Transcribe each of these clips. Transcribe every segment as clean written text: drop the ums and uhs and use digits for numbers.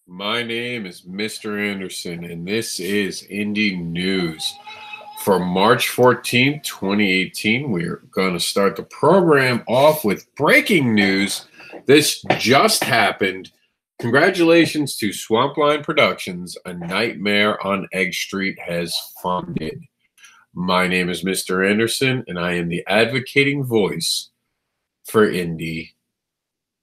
My name is Mr. Anderson, and this is Indie News. For March 14th, 2018, we're going to start the program off with breaking news. This just happened. Congratulations to Swampline Productions. A Nightmare on Egg Street has funded. My name is Mr. Anderson, and I am the advocating voice for indie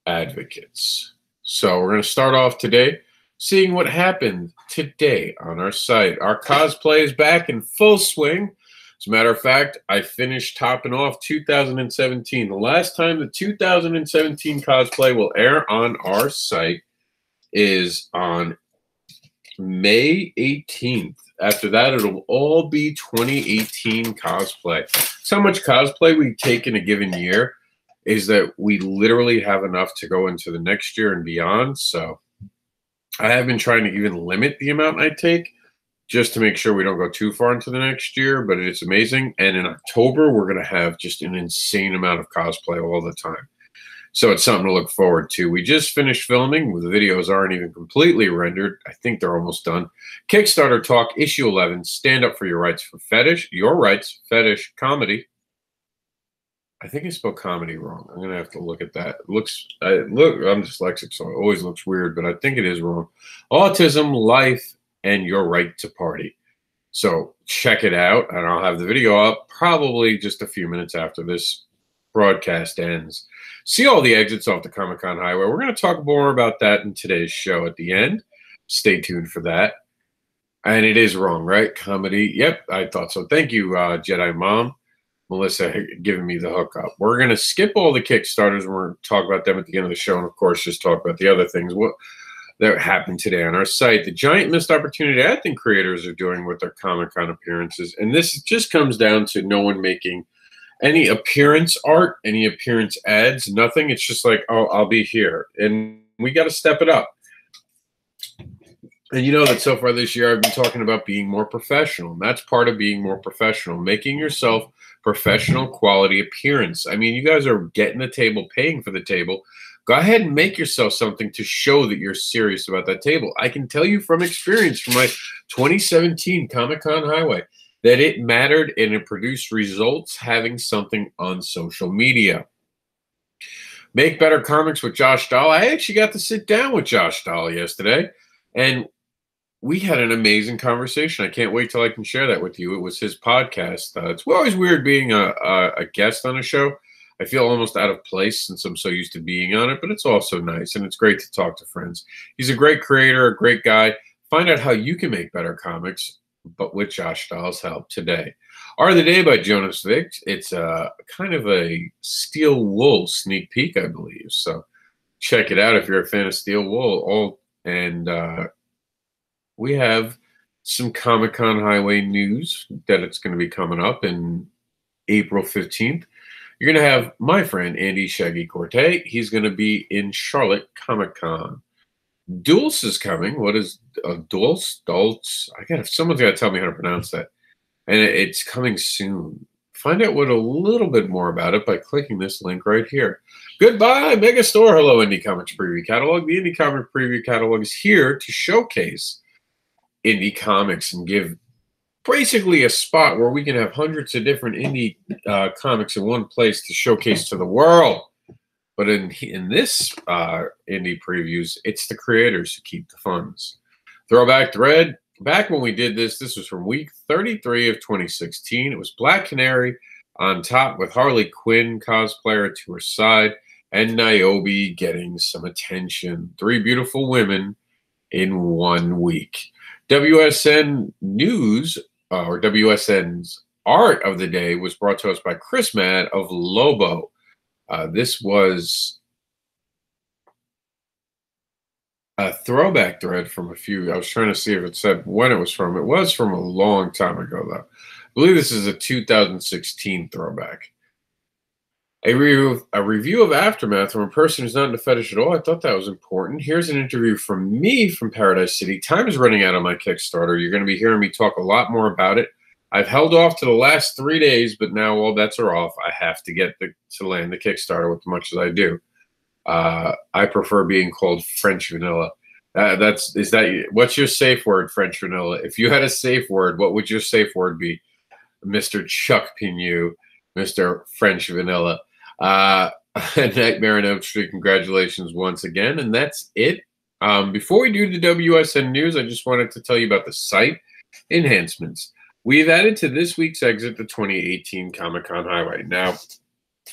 advocates. So we're going to start off today seeing what happened today on our site. Our cosplay is back in full swing. As a matter of fact, I finished topping off 2017. The last time the 2017 cosplay will air on our site is on May 18th. After that, it'll all be 2018 cosplay. That's how much cosplay we take in a given year, is that we literally have enough to go into the next year and beyond. So I have been trying to even limit the amount I take just to make sure we don't go too far into the next year, but it's amazing. And in October, we're going to have just an insane amount of cosplay all the time. So it's something to look forward to. We just finished filming. The videos aren't even completely rendered. I think they're almost done. Kickstarter Talk, Issue 11, Stand Up for Your Rights for Fetish, Your Rights, Fetish, Comedy. I think I spelled comedy wrong. I'm going to have to look at that. I'm dyslexic, so it always looks weird, but I think it is wrong. Autism, Life, and Your Right to Party. So check it out, and I'll have the video up probably just a few minutes after this broadcast ends. See all the exits off the Comic-Con highway. We're going to talk more about that in today's show at the end. Stay tuned for that. And it is wrong, right? Comedy. Yep, I thought so. Thank you, Jedi Mom. Melissa giving me the hookup. We're going to skip all the Kickstarters. We're going to talk about them at the end of the show. And, of course, just talk about the other things that happened today on our site. The giant missed opportunity I think creators are doing with their Comic-Con appearances. And this just comes down to no one making any appearance art, any appearance ads, nothing. It's just like, oh, I'll be here. And we got to step it up. And you know that so far this year I've been talking about being more professional. And that's part of being more professional, making yourself professional quality appearance. I mean, you guys are getting the table, paying for the table. Go ahead and make yourself something to show that you're serious about that table. I can tell you from experience from my 2017 Comic-Con highway that it mattered and it produced results having something on social media. Make Better Comics with Josh Dahl. I actually got to sit down with Josh Dahl yesterday, and we had an amazing conversation. I can't wait till I can share that with you. It was his podcast. It's always weird being a guest on a show. I feel almost out of place since I'm so used to being on it, but it's also nice, and it's great to talk to friends. He's a great creator, a great guy. Find out how you can make better comics, but with Josh Dahl's help today. Art of the Day by Jonas Vick. It's kind of a Steel Wool sneak peek, I believe. So check it out if you're a fan of Steel Wool. We have some Comic-Con highway news that it's going to be coming up in April 15th. You're going to have my friend Andy Shaggy Corte. He's going to be in Charlotte Comic-Con. Dulce is coming. What is Dulce? Dulce? Someone's got to tell me how to pronounce that. And it's coming soon. Find out a little bit more about it by clicking this link right here. Goodbye, Megastore. Hello, Indie Comics Preview Catalog. The Indie Comic Preview Catalog is here to showcase indie comics and give basically a spot where we can have hundreds of different indie comics in one place to showcase to the world. But in this indie previews, it's the creators who keep the funds. Throwback thread. Back when we did this was from week 33 of 2016. It was Black Canary on top with Harley Quinn cosplayer to her side and Niobe getting some attention. 3 beautiful women in 1 week. WSN News, or WSN's Art of the Day, was brought to us by Chris Madd of Lobo. This was a throwback thread from I was trying to see if it said when it was from. It was from a long time ago, though. I believe this is a 2016 throwback. A review of Aftermath from a person who's not into fetish at all. I thought that was important. Here's an interview from me from Paradise City. Time is running out on my Kickstarter. You're going to be hearing me talk a lot more about it. I've held off to the last 3 days, but now all bets are off. I have to get to land the Kickstarter with as much as I do. I prefer being called French vanilla. What's your safe word, French Vanilla? If you had a safe word, what would your safe word be, Mr. Chuck Pignou, Mr. French Vanilla? Nightmare on Elm Street, congratulations once again. And that's it. Before we do the WSN news, I just wanted to tell you about the site Enhancements. We've added to this week's exit the 2018 Comic-Con Highway. Now,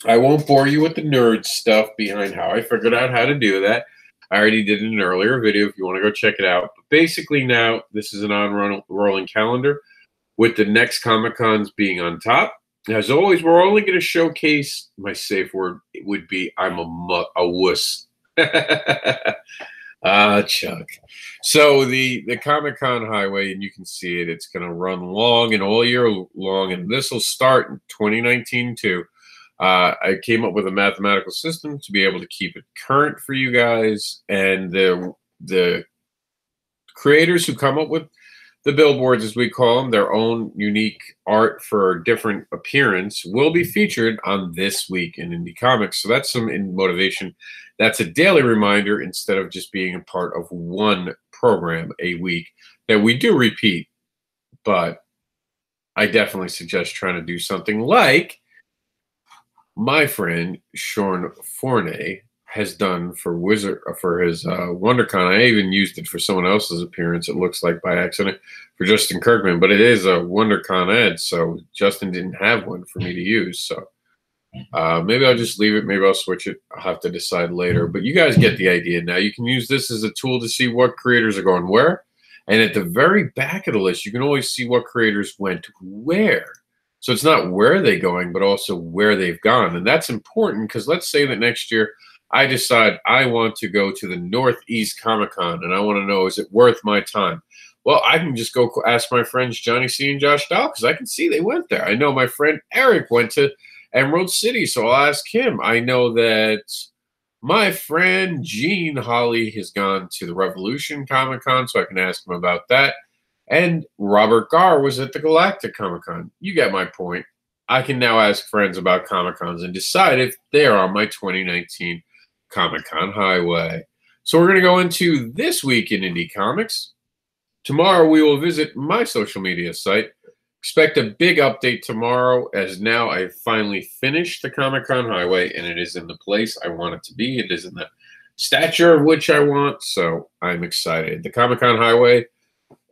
I won't bore you with the nerd stuff behind how I figured out how to do that. I already did an earlier video if you want to go check it out. But basically now, this is an on-rolling calendar with the next Comic-Cons being on top. As always, we're only going to showcase, my safe word would be, I'm a wuss. Chuck. So the Comic-Con Highway, and you can see it, it's going to run long and all year long, and this will start in 2019 too. I came up with a mathematical system to be able to keep it current for you guys, and the creators who come up with the billboards, as we call them, their own unique art for different appearance, will be featured on This Week in Indie Comics. So that's some motivation. That's a daily reminder instead of just being a part of one program a week that we do repeat. But I definitely suggest trying to do something like my friend Sean Forney has done for his WonderCon. I even used it for someone else's appearance, it looks like by accident, for Justin Kirkman, but it is a WonderCon ad, so Justin didn't have one for me to use. So maybe I'll just leave it. Maybe I'll switch it. I'll have to decide later. But you guys get the idea now. You can use this as a tool to see what creators are going where. And at the very back of the list, you can always see what creators went where. So it's not where they're going, but also where they've gone. And that's important because let's say that next year I decide I want to go to the Northeast Comic-Con and I want to know, is it worth my time? Well, I can just go ask my friends Johnny C. and Josh Dahl because I can see they went there. I know my friend Eric went to Emerald City, so I'll ask him. I know that my friend Gene Holly has gone to the Revolution Comic-Con, so I can ask him about that. And Robert Garr was at the Galactic Comic-Con. You get my point. I can now ask friends about Comic-Cons and decide if they're on my 2019 Comic-Con Highway. So we're going to go into This Week in Indie Comics. Tomorrow we will visit my social media site. Expect a big update tomorrow, as now I've finally finished the Comic-Con Highway and it is in the place I want it to be. It is in the stature of which I want, so I'm excited. The Comic-Con Highway,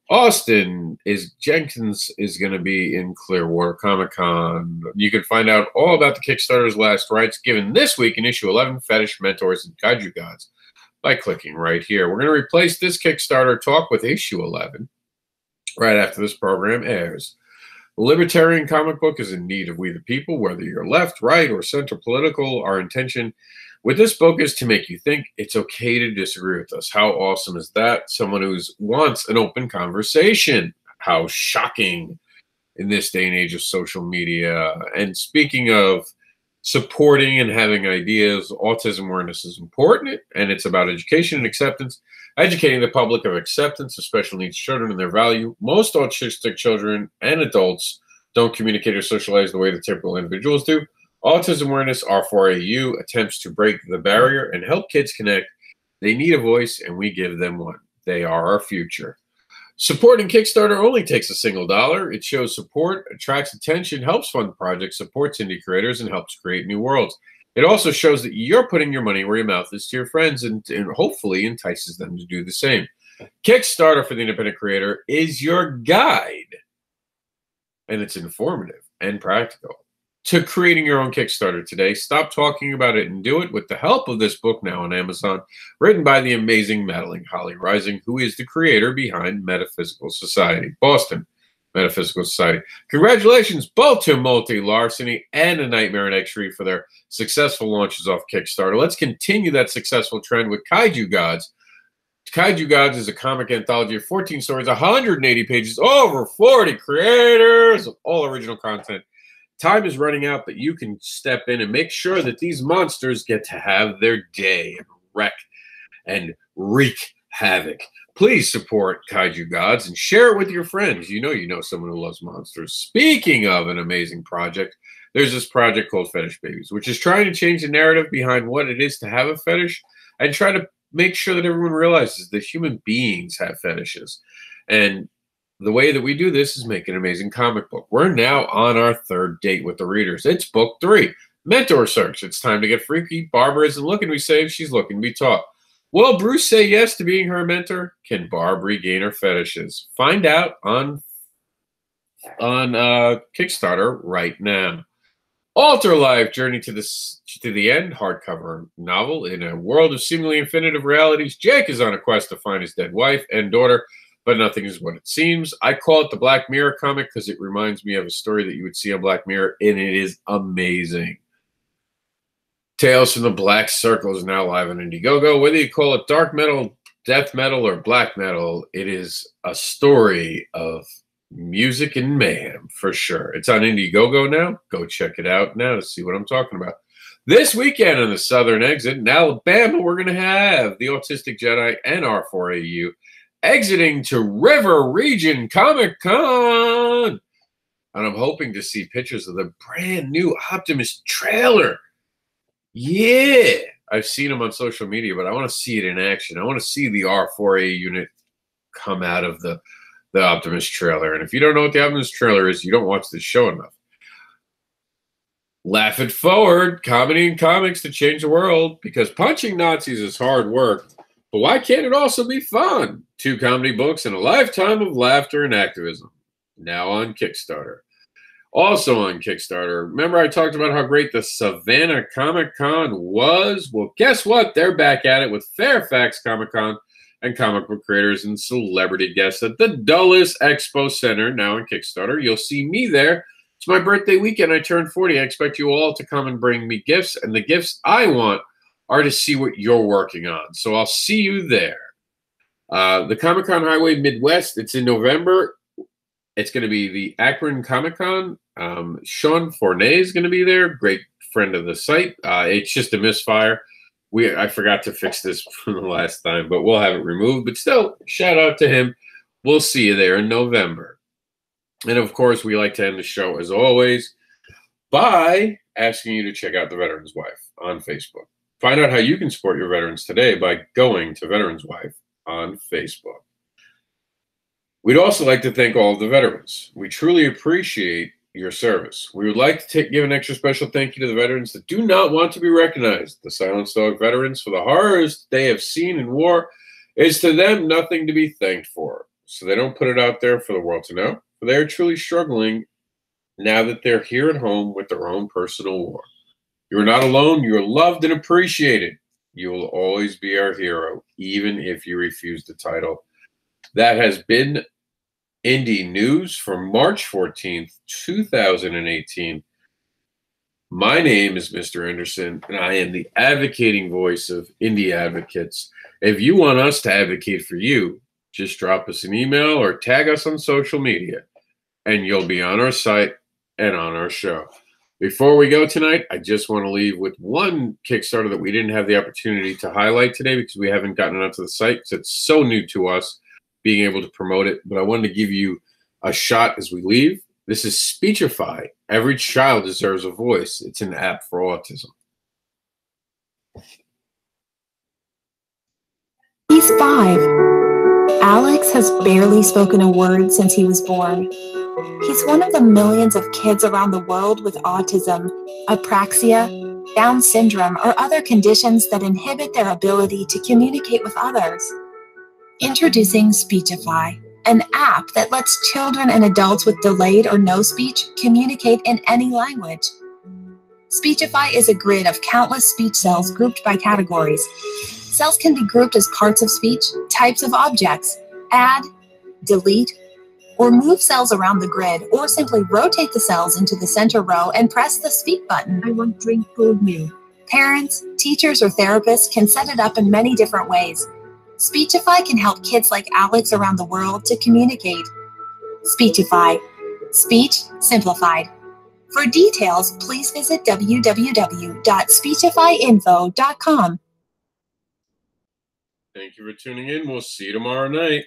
Austin Jenkins is going to be in Clearwater Comic-Con. You can find out all about the Kickstarter's last rites given this week in issue 11, Fetish, Mentors, and Kaiju Gods, by clicking right here. We're going to replace this Kickstarter talk with issue 11 right after this program airs. The Libertarian comic book is in need of we the people, whether you're left, right, or center political. Our intention with this book is to make you think it's okay to disagree with us. How awesome is that? Someone who wants an open conversation. How shocking in this day and age of social media. And speaking of supporting and having ideas, autism awareness is important, and it's about education and acceptance. Educating the public of acceptance of special needs children and their value. Most autistic children and adults don't communicate or socialize the way the typical individuals do. Autism Awareness, R4AU, attempts to break the barrier and help kids connect. They need a voice, and we give them one. They are our future. Supporting Kickstarter only takes a single dollar. It shows support, attracts attention, helps fund projects, supports indie creators, and helps create new worlds. It also shows that you're putting your money where your mouth is to your friends and hopefully entices them to do the same. Kickstarter for the independent creator is your guide, and it's informative and practical to creating your own Kickstarter today. Stop talking about it and do it with the help of this book now on Amazon, written by the amazing Madeline Holly Rising, who is the creator behind Metaphysical Society, Boston Metaphysical Society. Congratulations both to Multi Larceny and A Nightmare on Egg Street for their successful launches off Kickstarter. Let's continue that successful trend with Kaiju Gods. Kaiju Gods is a comic anthology of 14 stories, 180 pages, over 40 creators of all original content. Time is running out, but you can step in and make sure that these monsters get to have their day and wreck and wreak havoc. Please support Kaiju Gods and share it with your friends. You know someone who loves monsters. Speaking of an amazing project, there's this project called Fetish Babies, which is trying to change the narrative behind what it is to have a fetish and try to make sure that everyone realizes that human beings have fetishes. And the way that we do this is make an amazing comic book. We're now on our third date with the readers. It's book 3, Mentor Search. It's time to get freaky. Barbara isn't looking to be saved. She's looking to be taught. Will Bruce say yes to being her mentor? Can Barb regain her fetishes? Find out on Kickstarter right now. Alter Life, Journey to the End, hardcover novel. In a world of seemingly infinitive realities, Jake is on a quest to find his dead wife and daughter, but nothing is what it seems. I call it the Black Mirror comic because it reminds me of a story that you would see on Black Mirror, and it is amazing. Tales from the Black Circle is now live on Indiegogo. Whether you call it dark metal, death metal, or black metal, it is a story of music and mayhem for sure. It's on Indiegogo now. Go check it out now to see what I'm talking about. This weekend on the Southern Exit in Alabama, we're going to have the Autistic Jedi and R4AU exiting to River Region Comic Con. And I'm hoping to see pictures of the brand new Optimus trailer. Yeah, I've seen them on social media, but I want to see it in action. I want to see the R4A unit come out of the Optimus trailer. And if you don't know what the Optimus trailer is, you don't watch this show enough. Laugh it forward, comedy and comics to change the world, because punching Nazis is hard work, but why can't it also be fun? 2 comedy books and a lifetime of laughter and activism. Now on Kickstarter. Also on Kickstarter, remember I talked about how great the Savannah Comic Con was? Well, guess what? They're back at it with Fairfax Comic Con and comic book creators and celebrity guests at the Dulles Expo Center, now on Kickstarter. You'll see me there. It's my birthday weekend. I turned 40. I expect you all to come and bring me gifts, and the gifts I want are to see what you're working on. So I'll see you there. The Comic-Con Highway Midwest, it's in November. It's going to be the Akron Comic-Con. Sean Fournay is going to be there, great friend of the site. It's just a misfire. I forgot to fix this from the last time, but we'll have it removed. But still, shout out to him. We'll see you there in November. And of course, we like to end the show, as always, by asking you to check out The Veteran's Wife on Facebook. Find out how you can support your veterans today by going to Veteran's Wife on Facebook. We'd also like to thank all of the veterans. We truly appreciate your service. We would like to give an extra special thank you to the veterans that do not want to be recognized. The Silent Stoic veterans, for the horrors they have seen in war, is to them nothing to be thanked for. So they don't put it out there for the world to know. But they are truly struggling now that they're here at home with their own personal war. You are not alone. You are loved and appreciated. You will always be our hero, even if you refuse the title. That has been Indie News for March 14th, 2018. My name is Mr. Anderson, and I am the advocating voice of indie advocates. If you want us to advocate for you, just drop us an email or tag us on social media, and you'll be on our site and on our show. Before we go tonight, I just want to leave with one Kickstarter that we didn't have the opportunity to highlight today because we haven't gotten it onto the site because it's so new to us being able to promote it. But I wanted to give you a shot as we leave. This is Speechify. Every child deserves a voice. It's an app for autism. He's 5. Alex has barely spoken a word since he was born. He's one of the millions of kids around the world with autism, apraxia, Down syndrome, or other conditions that inhibit their ability to communicate with others. Introducing Speechify, an app that lets children and adults with delayed or no speech communicate in any language. Speechify is a grid of countless speech cells grouped by categories. Cells can be grouped as parts of speech, types of objects, add, delete, or move cells around the grid, or simply rotate the cells into the center row and press the speak button. I want drink cold milk. Parents, teachers, or therapists can set it up in many different ways. Speechify can help kids like Alex around the world to communicate. Speechify. Speech simplified. For details, please visit www.speechifyinfo.com. Thank you for tuning in. We'll see you tomorrow night.